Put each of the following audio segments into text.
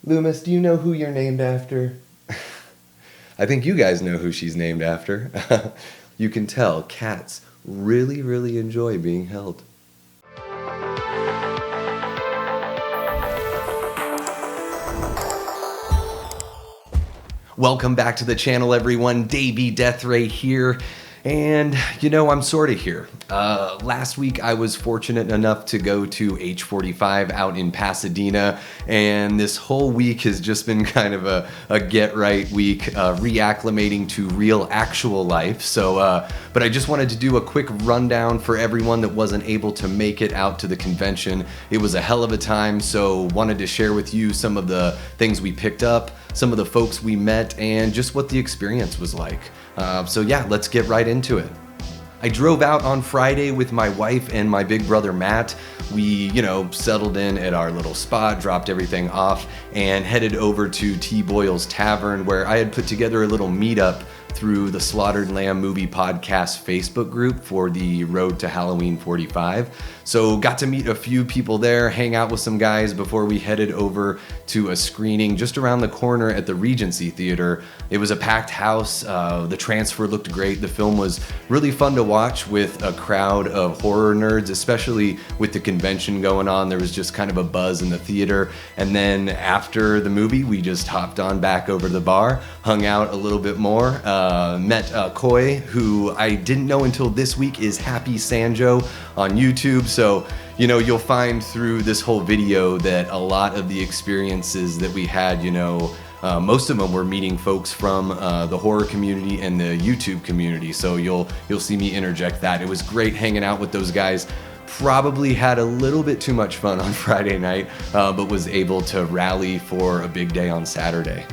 Loomis, do you know who you're named after? I think you guys know who she's named after. You can tell cats really, really enjoy being held. Welcome back to the channel, everyone. Davey Deathray here. And, I'm sort of here. Last week, I was fortunate enough to go to H45 out in Pasadena, and this whole week has just been kind of a get-right week, reacclimating to real, actual life. But I just wanted to do a quick rundown for everyone that wasn't able to make it out to the convention. It was a hell of a time, so wanted to share with you some of the things we picked up, some of the folks we met, and just what the experience was like. Let's get right into it. I drove out on Friday with my wife and my big brother Matt. We, settled in at our little spot, dropped everything off, and headed over to T. Boyle's Tavern, where I had put together a little meetup through the Slaughtered Lamb Movie Podcast Facebook group for the Road to Halloween 45. So got to meet a few people there, hang out with some guys before we headed over to a screening just around the corner at the Regency Theater. It was a packed house. The transfer looked great. The film was really fun to watch with a crowd of horror nerds, especially with the convention going on. There was just kind of a buzz in the theater. And then after the movie, we just hopped on back over to the bar, hung out a little bit more, met Koi, who I didn't know until this week is Happy Sanjo on YouTube. So, you'll find through this whole video that a lot of the experiences that we had, most of them were meeting folks from the horror community and the YouTube community. So you'll see me interject that. It was great hanging out with those guys. Probably had a little bit too much fun on Friday night, but was able to rally for a big day on Saturday.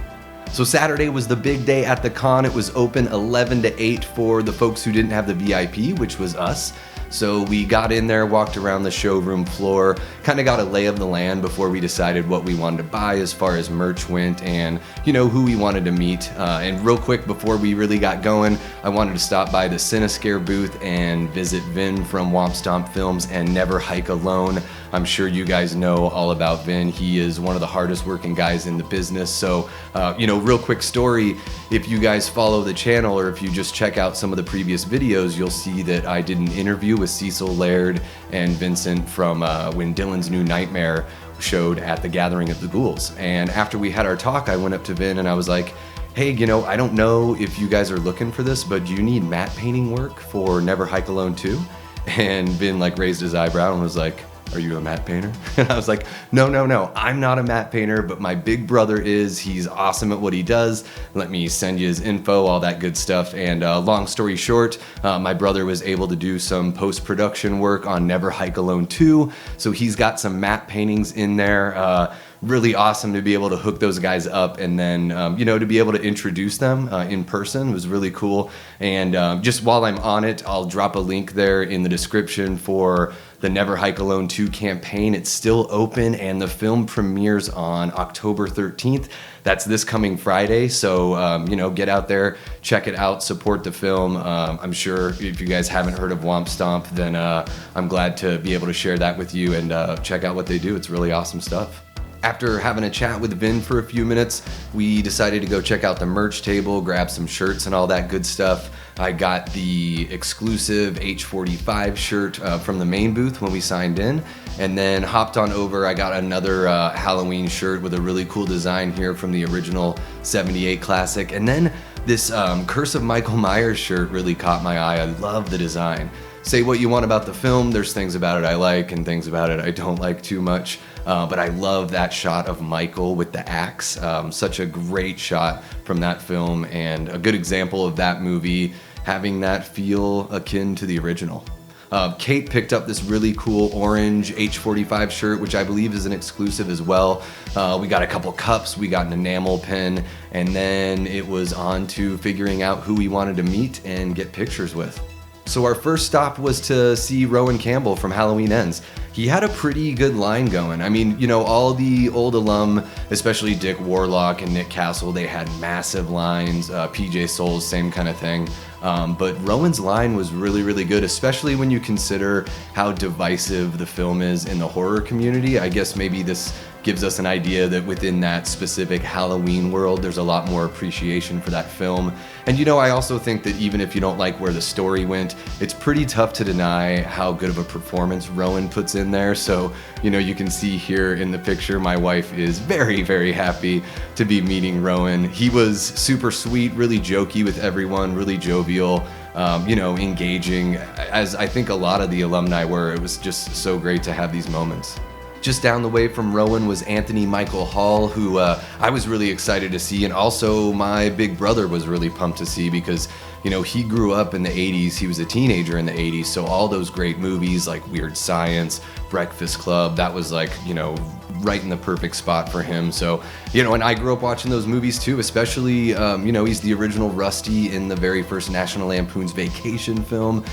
So Saturday was the big day at the con. It was open 11 to 8 for the folks who didn't have the VIP, which was us. So we got in there, walked around the showroom floor, kind of got a lay of the land before we decided what we wanted to buy as far as merch went and, who we wanted to meet. And real quick before we really got going, I wanted to stop by the Cinescare booth and visit Vin from Womp Stomp Films and Never Hike Alone. I'm sure you guys know all about Vin. He is one of the hardest working guys in the business. So, real quick story, if you guys follow the channel or if you just check out some of the previous videos, you'll see that I did an interview with Cecil Laird and Vincent from when Dylan's New Nightmare showed at the Gathering of the Ghouls. And after we had our talk, I went up to Vin and I was like, hey, I don't know if you guys are looking for this, but do you need matte painting work for Never Hike Alone 2? And Vin raised his eyebrow and was like, are you a matte painter? And I was like, no, I'm not a matte painter, but my big brother is. He's awesome at what he does. Let me send you his info, all that good stuff. And long story short, my brother was able to do some post-production work on Never Hike Alone 2. So he's got some matte paintings in there. Really awesome to be able to hook those guys up and then, to be able to introduce them in person was really cool. And just while I'm on it, I'll drop a link there in the description for the Never Hike Alone 2 campaign. It's still open and the film premieres on October 13th. That's this coming Friday. So, get out there, check it out, support the film. I'm sure if you guys haven't heard of Womp Stomp, then I'm glad to be able to share that with you and check out what they do. It's really awesome stuff. After having a chat with Vin for a few minutes, we decided to go check out the merch table, grab some shirts and all that good stuff. I got the exclusive H45 shirt from the main booth when we signed in, and then hopped on over. I got another Halloween shirt with a really cool design here from the original 78 classic. And then this Curse of Michael Myers shirt really caught my eye. I love the design. Say what you want about the film, there's things about it I like and things about it I don't like too much. But I love that shot of Michael with the axe. Such a great shot from that film and a good example of that movie having that feel akin to the original. Kate picked up this really cool orange H45 shirt, which I believe is an exclusive as well. We got a couple cups, we got an enamel pen, and then it was on to figuring out who we wanted to meet and get pictures with. So our first stop was to see Rowan Campbell from Halloween Ends. He had a pretty good line going. I mean, all the old alum, especially Dick Warlock and Nick Castle, they had massive lines. PJ Souls, same kind of thing. But Rowan's line was really, really good, especially when you consider how divisive the film is in the horror community. I guess maybe this gives us an idea that within that specific Halloween world, there's a lot more appreciation for that film. And I also think that even if you don't like where the story went, it's pretty tough to deny how good of a performance Rowan puts in there. So, you can see here in the picture, my wife is very, very happy to be meeting Rowan. He was super sweet, really jokey with everyone, really jovial, engaging, as I think a lot of the alumni were. It was just so great to have these moments. Just down the way from Rowan was Anthony Michael Hall, who I was really excited to see, and also my big brother was really pumped to see because, he grew up in the 80s. He was a teenager in the 80s, so all those great movies like Weird Science, Breakfast Club, that was like, right in the perfect spot for him. So, and I grew up watching those movies too, especially, he's the original Rusty in the very first National Lampoon's Vacation film.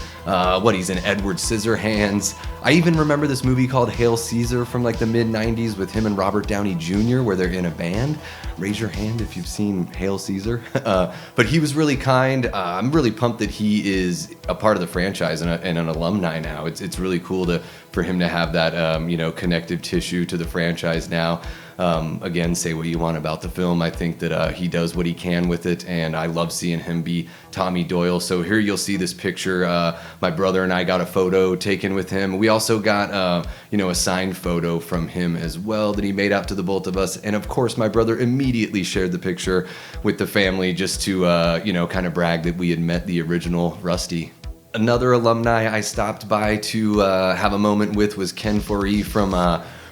He's in Edward Scissorhands. I even remember this movie called Hail Caesar from like the mid 90s with him and Robert Downey Jr. where they're in a band. Raise your hand if you've seen Hail Caesar. But he was really kind. I'm really pumped that he is a part of the franchise and an alumni now. It's really cool for him to have that, connective tissue to the franchise now. Again, say what you want about the film. I think that he does what he can with it, and I love seeing him be Tommy Doyle. So here you'll see this picture. My brother and I got a photo taken with him. We also got, a signed photo from him as well that he made out to the both of us. And of course, my brother immediately shared the picture with the family just to, kind of brag that we had met the original Rusty. Another alumni I stopped by to have a moment with was Ken Foree from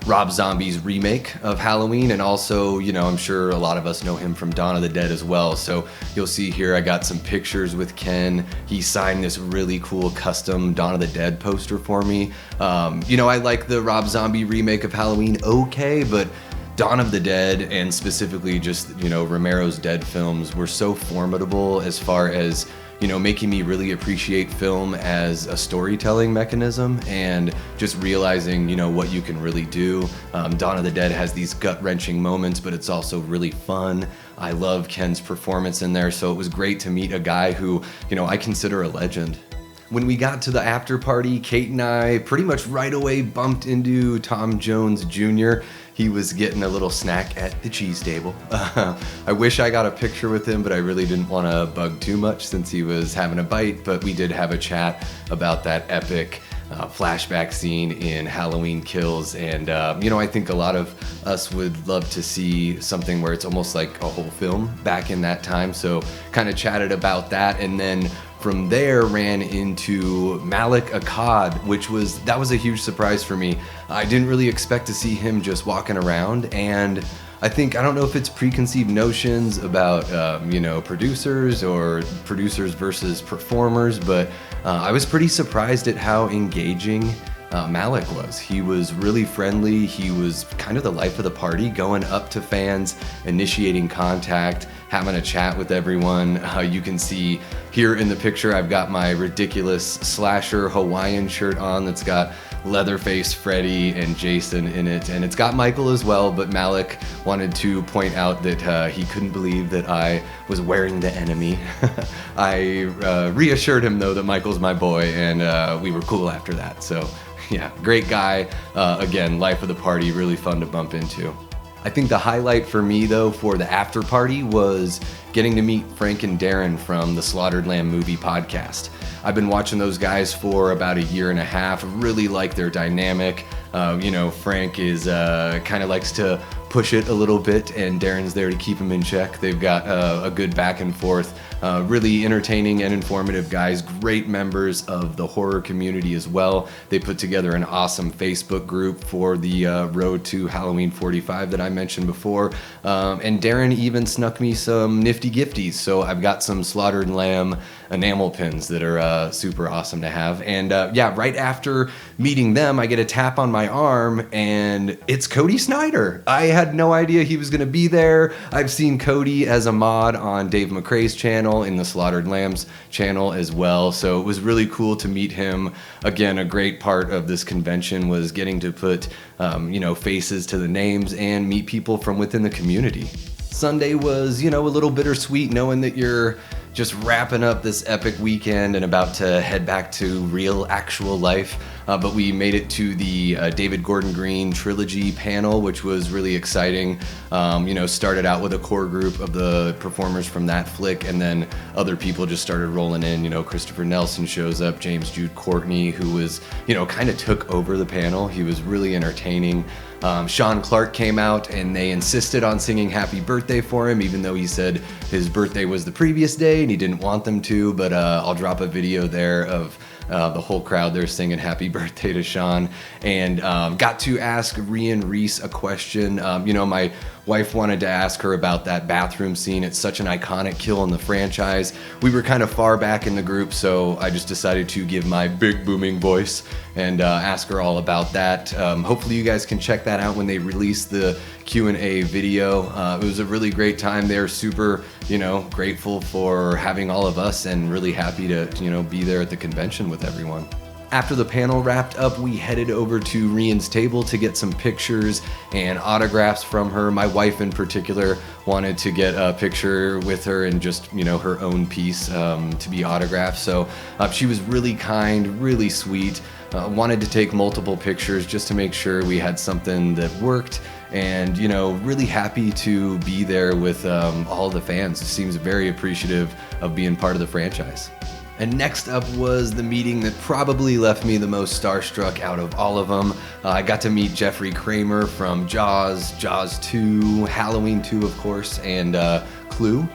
Rob Zombie's remake of Halloween, and also, I'm sure a lot of us know him from Dawn of the Dead as well. So you'll see here I got some pictures with Ken. He signed this really cool custom Dawn of the Dead poster for me. I like the Rob Zombie remake of Halloween, okay, but Dawn of the Dead, and specifically just, Romero's Dead films were so formidable as far as, making me really appreciate film as a storytelling mechanism and just realizing, what you can really do. Dawn of the Dead has these gut-wrenching moments, but it's also really fun. I love Ken's performance in there, so it was great to meet a guy who, I consider a legend. When we got to the after party, Kate and I pretty much right away bumped into Tom Jones Jr. He was getting a little snack at the cheese table. I wish I got a picture with him, but I really didn't want to bug too much since he was having a bite. But we did have a chat about that epic flashback scene in Halloween Kills. And, I think a lot of us would love to see something where it's almost like a whole film back in that time. So kind of chatted about that. And then from there ran into Malik Akkad, that was a huge surprise for me. I didn't really expect to see him just walking around, and I don't know if it's preconceived notions about, producers or producers versus performers, but I was pretty surprised at how engaging Malik was. He was really friendly. He was kind of the life of the party, going up to fans, initiating contact, having a chat with everyone. You can see here in the picture, I've got my ridiculous slasher Hawaiian shirt on that's got Leatherface, Freddy, and Jason in it, and it's got Michael as well, but Malik wanted to point out that he couldn't believe that I was wearing the enemy. I reassured him, though, that Michael's my boy, and we were cool after that. So, yeah, great guy. Again, life of the party, really fun to bump into. I think the highlight for me, though, for the after party was getting to meet Frank and Darren from the Slaughtered Lamb Movie Podcast. I've been watching those guys for about a year and a half. Really like their dynamic. Frank is kind of likes to push it a little bit, and Darren's there to keep him in check. They've got a good back and forth. Really entertaining and informative guys, great members of the horror community as well. They put together an awesome Facebook group for the Road to Halloween 45 that I mentioned before. And Darren even snuck me some nifty gifties. So I've got some Slaughtered Lamb enamel pins that are super awesome to have. And right after meeting them, I get a tap on my arm, and it's Cody Snyder. I had no idea he was going to be there. I've seen Cody as a mod on Dave McRae's channel, in the Slaughtered Lambs channel as well. So it was really cool to meet him. Again, a great part of this convention was getting to put, faces to the names and meet people from within the community. Sunday was, a little bittersweet knowing that you're just wrapping up this epic weekend and about to head back to real, actual life. But we made it to the David Gordon Green trilogy panel, which was really exciting. Started out with a core group of the performers from that flick, and then other people just started rolling in. Christopher Nelson shows up, James Jude Courtney, who was, kind of took over the panel. He was really entertaining. Sean Clark came out and they insisted on singing Happy Birthday for him, even though he said his birthday was the previous day and he didn't want them to, but I'll drop a video there of the whole crowd there singing Happy Birthday to Sean, and got to ask Rian Reese a question. My wife wanted to ask her about that bathroom scene. It's such an iconic kill in the franchise. We were kind of far back in the group, so I just decided to give my big booming voice and ask her all about that. Hopefully you guys can check that out when they release the Q&A video. It was a really great time there. Super, grateful for having all of us and really happy to, be there at the convention with everyone. After the panel wrapped up, we headed over to Rian's table to get some pictures and autographs from her. My wife in particular wanted to get a picture with her and just, her own piece to be autographed. So she was really kind, really sweet, wanted to take multiple pictures just to make sure we had something that worked. And, really happy to be there with all the fans. It seems very appreciative of being part of the franchise. And next up was the meeting that probably left me the most starstruck out of all of them. I got to meet Jeffrey Kramer from Jaws, Jaws 2, Halloween 2, of course, and Clue.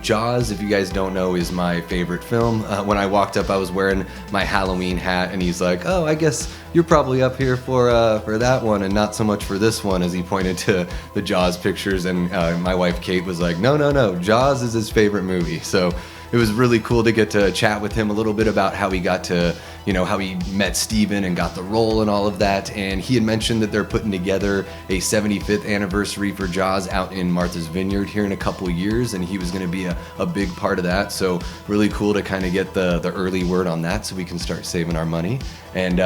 Jaws, if you guys don't know, is my favorite film. When I walked up, I was wearing my Halloween hat, and he's like, "Oh, I guess you're probably up here for that one and not so much for this one," as he pointed to the Jaws pictures, and my wife Kate was like, No, Jaws is his favorite movie. So it was really cool to get to chat with him a little bit about how he got to, how he met Steven and got the role and all of that. And he had mentioned that they're putting together a 75th anniversary for Jaws out in Martha's Vineyard here in a couple of years, and he was going to be a big part of that. So really cool to kind of get the early word on that so we can start saving our money. And,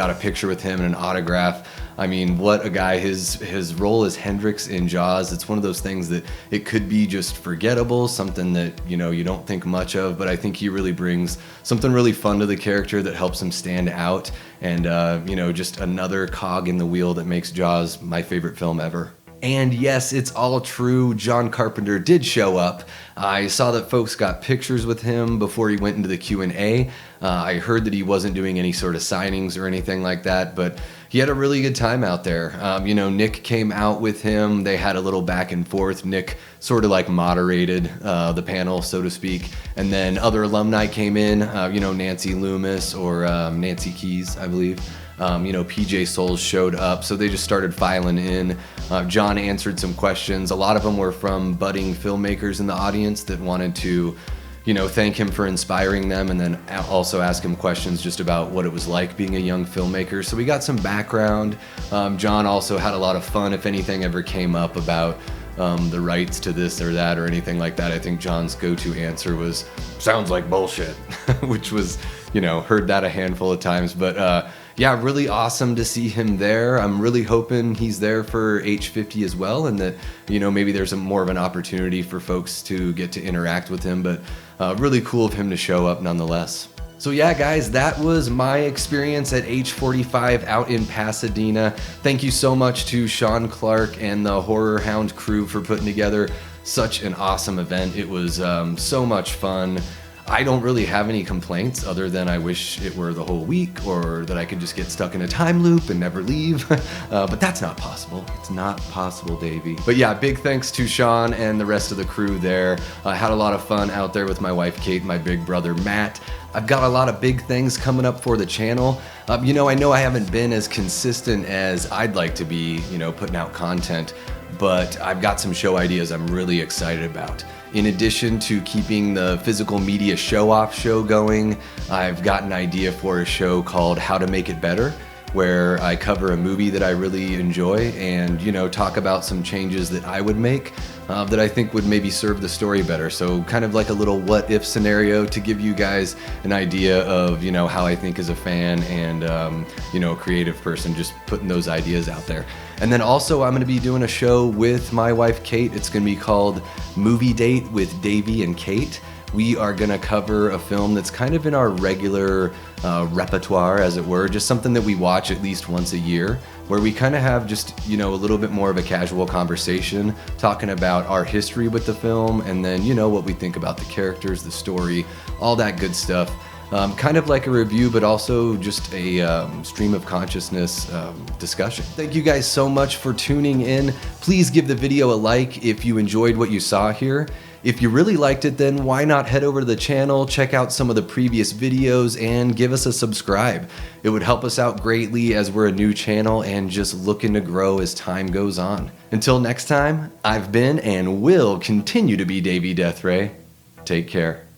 got a picture with him and an autograph. I mean, what a guy. His role as Hendrix in Jaws, it's one of those things that it could be just forgettable, something that, you don't think much of, but I think he really brings something really fun to the character that helps him stand out, and, just another cog in the wheel that makes Jaws my favorite film ever. And yes, it's all true. John Carpenter did show up. I saw that folks got pictures with him before he went into the Q&A. I heard that he wasn't doing any sort of signings or anything like that, but he had a really good time out there. Nick came out with him. They had a little back and forth. Nick sort of like moderated the panel, so to speak. And then other alumni came in, Nancy Loomis or Nancy Keys, I believe. PJ Souls showed up, so they just started filing in. John answered some questions. A lot of them were from budding filmmakers in the audience that wanted to, thank him for inspiring them, and then also ask him questions just about what it was like being a young filmmaker. So we got some background. John also had a lot of fun. If anything ever came up about the rights to this or that or anything like that, I think John's go-to answer was, "Sounds like bullshit," which was, heard that a handful of times. But yeah, really awesome to see him there. I'm really hoping he's there for H50 as well, and that, maybe there's more of an opportunity for folks to get to interact with him, but really cool of him to show up nonetheless. So yeah, guys, that was my experience at H45 out in Pasadena. Thank you so much to Sean Clark and the Horror Hound crew for putting together such an awesome event. It was so much fun. I don't really have any complaints other than I wish it were the whole week, or that I could just get stuck in a time loop and never leave. But that's not possible. It's not possible, Davey. But yeah, big thanks to Sean and the rest of the crew there. I had a lot of fun out there with my wife Kate and my big brother Matt. I've got a lot of big things coming up for the channel. I know I haven't been as consistent as I'd like to be, putting out content, but I've got some show ideas I'm really excited about. In addition to keeping the physical media show-off show going, I've got an idea for a show called How to Make It Better, where I cover a movie that I really enjoy and, talk about some changes that I would make that I think would maybe serve the story better. So kind of like a little what if scenario to give you guys an idea of, how I think as a fan and, a creative person, just putting those ideas out there. And then also I'm going to be doing a show with my wife Kate. It's going to be called Movie Date with Davey and Kate, we are gonna cover a film that's kind of in our regular repertoire, as it were, just something that we watch at least once a year, where we kind of have just, a little bit more of a casual conversation, talking about our history with the film, and then, what we think about the characters, the story, all that good stuff. Kind of like a review, but also just a stream of consciousness discussion. Thank you guys so much for tuning in. Please give the video a like if you enjoyed what you saw here. If you really liked it, then why not head over to the channel, check out some of the previous videos, and give us a subscribe. It would help us out greatly as we're a new channel and just looking to grow as time goes on. Until next time, I've been and will continue to be Davey Deathray. Take care.